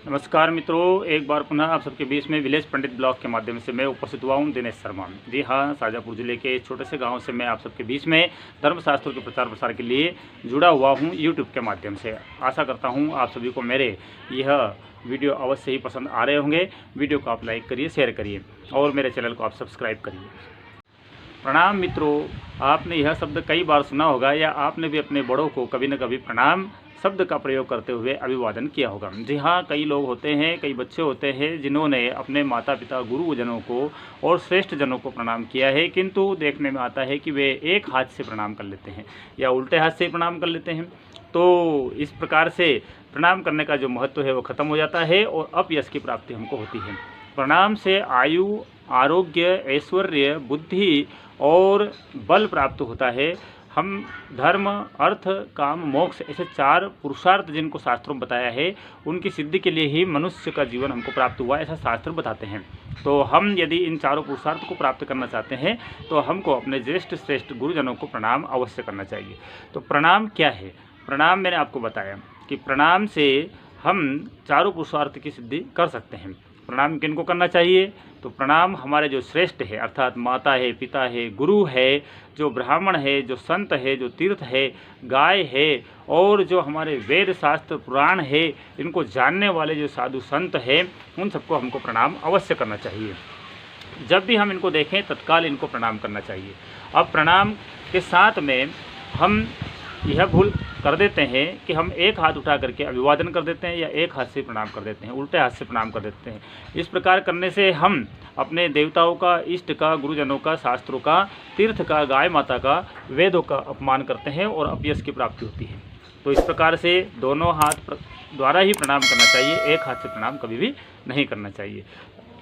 नमस्कार मित्रों, एक बार पुनः आप सबके बीच में विलेज पंडित ब्लॉग के माध्यम से मैं उपस्थित हुआ हूँ दिनेश शर्मा। जी हाँ, शाजापुर जिले के छोटे से गांव से मैं आप सबके बीच में धर्मशास्त्रों के प्रचार प्रसार के लिए जुड़ा हुआ हूँ यूट्यूब के माध्यम से। आशा करता हूँ आप सभी को मेरे यह वीडियो अवश्य ही पसंद आ रहे होंगे। वीडियो को आप लाइक करिए, शेयर करिए और मेरे चैनल को आप सब्सक्राइब करिए। प्रणाम मित्रों, आपने यह शब्द कई बार सुना होगा या आपने भी अपने बड़ों को कभी न कभी प्रणाम शब्द का प्रयोग करते हुए अभिवादन किया होगा। जी हाँ, कई लोग होते हैं, कई बच्चे होते हैं जिन्होंने अपने माता पिता गुरुजनों को और श्रेष्ठ जनों को प्रणाम किया है, किंतु देखने में आता है कि वे एक हाथ से प्रणाम कर लेते हैं या उल्टे हाथ से प्रणाम कर लेते हैं। तो इस प्रकार से प्रणाम करने का जो महत्व है वो खत्म हो जाता है और अपयश की प्राप्ति हमको होती है। प्रणाम से आयु, आरोग्य, ऐश्वर्य, बुद्धि और बल प्राप्त होता है। हम धर्म, अर्थ, काम, मोक्ष ऐसे 4 पुरुषार्थ जिनको शास्त्रों में बताया है, उनकी सिद्धि के लिए ही मनुष्य का जीवन हमको प्राप्त हुआ, ऐसा शास्त्र बताते हैं। तो हम यदि इन 4 पुरुषार्थ को प्राप्त करना चाहते हैं तो हमको अपने ज्येष्ठ श्रेष्ठ गुरुजनों को प्रणाम अवश्य करना चाहिए। तो प्रणाम क्या है? प्रणाम मैंने आपको बताया कि प्रणाम से हम 4 पुरुषार्थ की सिद्धि कर सकते हैं। प्रणाम किनको करना चाहिए? तो प्रणाम हमारे जो श्रेष्ठ है, अर्थात माता है, पिता है, गुरु है, जो ब्राह्मण है, जो संत है, जो तीर्थ है, गाय है और जो हमारे वेद शास्त्र पुराण है, इनको जानने वाले जो साधु संत हैं, उन सबको हमको प्रणाम अवश्य करना चाहिए। जब भी हम इनको देखें तत्काल इनको प्रणाम करना चाहिए। अब प्रणाम के साथ में हम यह भूल कर देते हैं कि हम एक हाथ उठा करके अभिवादन कर देते हैं या एक हाथ से प्रणाम कर देते हैं, उल्टे हाथ से प्रणाम कर देते हैं। इस प्रकार करने से हम अपने देवताओं का, इष्ट का, गुरुजनों का, शास्त्रों का, तीर्थ का, गाय माता का, वेदों का अपमान करते हैं और अपयश की प्राप्ति होती है। तो इस प्रकार से दोनों हाथ द्वारा ही प्रणाम करना चाहिए, एक हाथ से प्रणाम कभी भी नहीं करना चाहिए।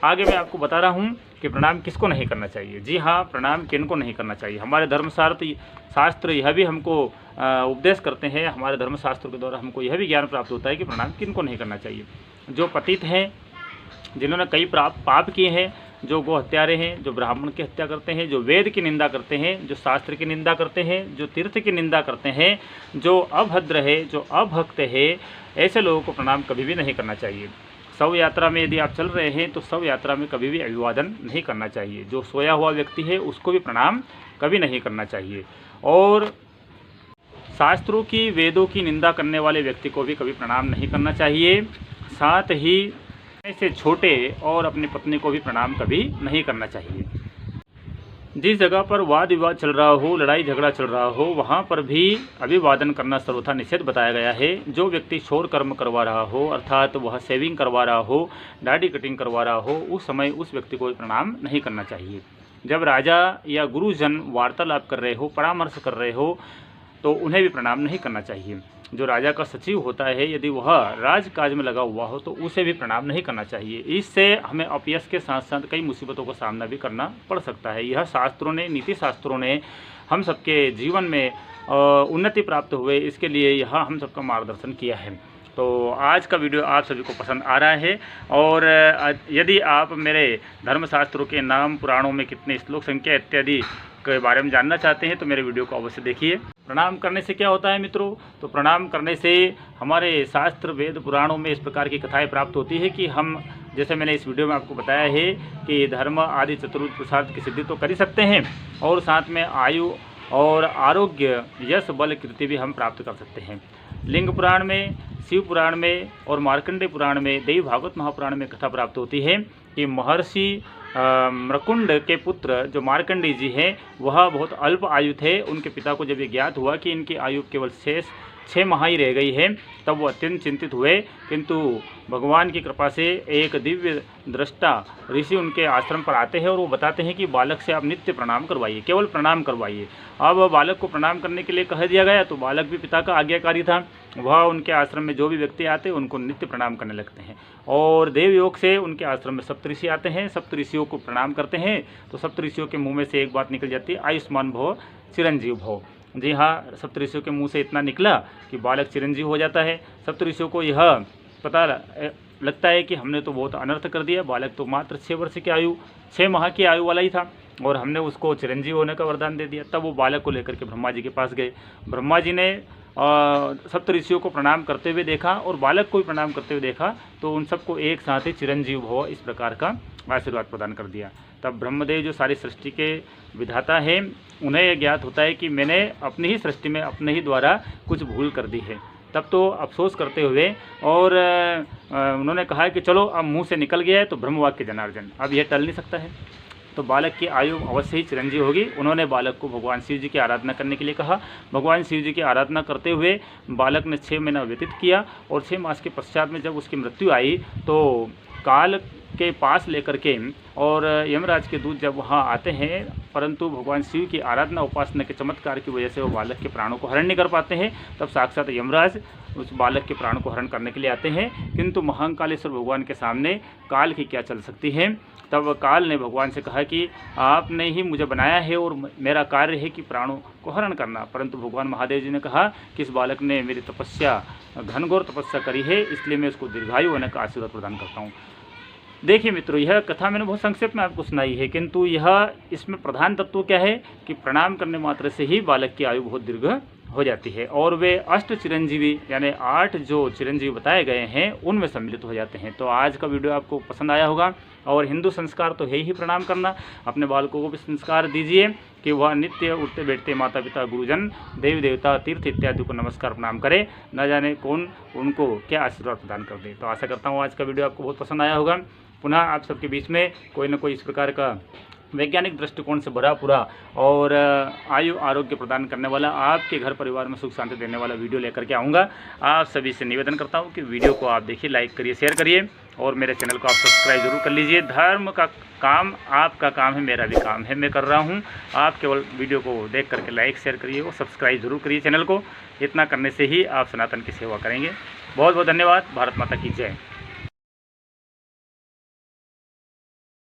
आगे मैं आपको बता रहा हूँ कि प्रणाम किसको नहीं करना चाहिए। जी हाँ, प्रणाम किनको नहीं करना चाहिए। हमारे शास्त्र यह भी हमको उपदेश करते हैं, हमारे धर्मशास्त्रों के द्वारा हमको यह भी ज्ञान प्राप्त होता है कि प्रणाम किनको नहीं करना चाहिए। जो पतित हैं, जिन्होंने कई पाप किए हैं, जो गो हत्यारे हैं, जो ब्राह्मण की हत्या करते हैं, जो वेद की निंदा करते हैं, जो शास्त्र की निंदा करते हैं, जो तीर्थ की निंदा करते हैं, जो अभद्र है, जो अभक्त है, ऐसे लोगों को प्रणाम कभी भी नहीं करना चाहिए। शव यात्रा में यदि आप चल रहे हैं तो शव यात्रा में कभी भी अभिवादन नहीं करना चाहिए। जो सोया हुआ व्यक्ति है उसको भी प्रणाम कभी नहीं करना चाहिए। और शास्त्रों की, वेदों की निंदा करने वाले व्यक्ति को भी कभी प्रणाम नहीं करना चाहिए। साथ ही से छोटे और अपनी पत्नी को भी प्रणाम कभी नहीं करना चाहिए। जिस जगह पर वाद विवाद चल रहा हो, लड़ाई झगड़ा चल रहा हो, वहाँ पर भी अभिवादन करना सर्वथा निषेध बताया गया है। जो व्यक्ति शोर कर्म करवा रहा हो, अर्थात वह सेविंग करवा रहा हो, दाढ़ी कटिंग करवा रहा हो, उस समय उस व्यक्ति को प्रणाम नहीं करना चाहिए। जब राजा या गुरुजन वार्तालाप कर रहे हो, परामर्श कर रहे हो, तो उन्हें भी प्रणाम नहीं करना चाहिए। जो राजा का सचिव होता है, यदि वह राजकाज में लगा हुआ हो तो उसे भी प्रणाम नहीं करना चाहिए। इससे हमें अपयश के साथ साथ कई मुसीबतों का सामना भी करना पड़ सकता है। यह शास्त्रों ने, नीति शास्त्रों ने हम सबके जीवन में उन्नति प्राप्त हुए, इसके लिए यह हम सबका मार्गदर्शन किया है। तो आज का वीडियो आप सभी को पसंद आ रहा है और यदि आप मेरे धर्मशास्त्रों के नाम, पुराणों में कितने श्लोक, संख्या इत्यादि के बारे में जानना चाहते हैं तो मेरे वीडियो को अवश्य देखिए। प्रणाम करने से क्या होता है मित्रों? तो प्रणाम करने से हमारे शास्त्र, वेद, पुराणों में इस प्रकार की कथाएं प्राप्त होती है कि हम, जैसे मैंने इस वीडियो में आपको बताया है कि धर्म आदि चतुर्थ पुरुषार्थ की सिद्धि तो कर ही सकते हैं और साथ में आयु और आरोग्य, यश, बल, कीर्ति भी हम प्राप्त कर सकते हैं। लिंग पुराण में, शिव पुराण में और मार्कंडेय पुराण में, देवी भागवत महापुराण में कथा प्राप्त होती है कि महर्षि मृकुंड के पुत्र जो मार्कंडेय जी हैं, वह बहुत अल्प आयु थे। उनके पिता को जब ये ज्ञात हुआ कि इनकी आयु केवल 6 माह ही रह गई है, तब वो अत्यंत चिंतित हुए। किंतु भगवान की कृपा से एक दिव्य दृष्टा ऋषि उनके आश्रम पर आते हैं और वो बताते हैं कि बालक से आप नित्य प्रणाम करवाइए, केवल प्रणाम करवाइए। अब बालक को प्रणाम करने के लिए कह दिया गया तो बालक भी पिता का आज्ञाकारी था। वह उनके आश्रम में जो भी व्यक्ति आते हैं उनको नित्य प्रणाम करने लगते हैं। और देवयोग से उनके आश्रम में सप्तऋषि आते हैं, सप्तऋषियों को प्रणाम करते हैं तो सप्तऋषियों के मुँह में से एक बात निकल जाती है, आयुष्मान भव, चिरंजीव भव। जी हाँ, सप्तऋषियों के मुंह से इतना निकला कि बालक चिरंजीव हो जाता है। सप्तऋषियों को यह पता लगता है कि हमने तो बहुत अनर्थ कर दिया, बालक तो मात्र 6 वर्ष की आयु, 6 माह की आयु वाला ही था और हमने उसको चिरंजीव होने का वरदान दे दिया। तब वो बालक को लेकर के ब्रह्मा जी के पास गए। ब्रह्मा जी ने सप्तऋषियों को प्रणाम करते हुए देखा और बालक को भी प्रणाम करते हुए देखा, तो उन सबको एक साथ ही चिरंजीव भव इस प्रकार का आशीर्वाद प्रदान कर दिया। तब ब्रह्मदेव जो सारी सृष्टि के विधाता हैं, उन्हें यह ज्ञात होता है कि मैंने अपनी ही सृष्टि में अपने ही द्वारा कुछ भूल कर दी है। तब तो अफसोस करते हुए और उन्होंने कहा कि चलो अब मुंह से निकल गया है तो ब्रह्मवाक्य जनार्दन, अब यह टल नहीं सकता है, तो बालक की आयु अवश्य ही चिरंजीव होगी। उन्होंने बालक को भगवान शिव जी की आराधना करने के लिए कहा। भगवान शिव जी की आराधना करते हुए बालक ने 6 महीना व्यतीत किया और 6 मास के पश्चात में जब उसकी मृत्यु आई तो काल के पास लेकर के और यमराज के दूत जब वहाँ आते हैं, परंतु भगवान शिव की आराधना उपासना के चमत्कार की वजह से वो बालक के प्राणों को हरण नहीं कर पाते हैं। तब साक्षात यमराज उस बालक के प्राणों को हरण करने के लिए आते हैं, किंतु महाकालेश्वर भगवान के सामने काल की क्या चल सकती है। तब काल ने भगवान से कहा कि आपने ही मुझे बनाया है और मेरा कार्य है कि प्राणों को हरण करना, परंतु भगवान महादेव जी ने कहा कि इस बालक ने मेरी तपस्या घनघोर तपस्या करी है, इसलिए मैं उसको दीर्घायु होने का आशीर्वाद प्रदान करता हूँ। देखिए मित्रों, यह कथा मैंने बहुत संक्षेप में आपको सुनाई है, किंतु यह इसमें प्रधान तत्व क्या है कि प्रणाम करने मात्र से ही बालक की आयु बहुत दीर्घ हो जाती है और वे 8 चिरंजीवी यानी 8 जो चिरंजीवी बताए गए हैं उनमें सम्मिलित हो जाते हैं। तो आज का वीडियो आपको पसंद आया होगा और हिंदू संस्कार तो है ही प्रणाम करना। अपने बालकों को भी संस्कार दीजिए कि वह नित्य उठते बैठते माता पिता गुरुजन देवी देवता तीर्थ इत्यादि को नमस्कार प्रणाम करे, न जाने कौन उनको क्या आशीर्वाद प्रदान कर दे। तो आशा करता हूँ आज का वीडियो आपको बहुत पसंद आया होगा। पुनः आप सबके बीच में कोई न कोई इस प्रकार का वैज्ञानिक दृष्टिकोण से भरा पूरा और आयु आरोग्य प्रदान करने वाला, आपके घर परिवार में सुख शांति देने वाला वीडियो लेकर के आऊँगा। आप सभी से निवेदन करता हूँ कि वीडियो को आप देखिए, लाइक करिए, शेयर करिए और मेरे चैनल को आप सब्सक्राइब जरूर कर लीजिए। धर्म का काम आपका काम है, मेरा भी काम है, मैं कर रहा हूँ। आप केवल वीडियो को देख करके लाइक शेयर करिए और सब्सक्राइब जरूर करिए चैनल को। इतना करने से ही आप सनातन की सेवा करेंगे। बहुत बहुत धन्यवाद। भारत माता की जय।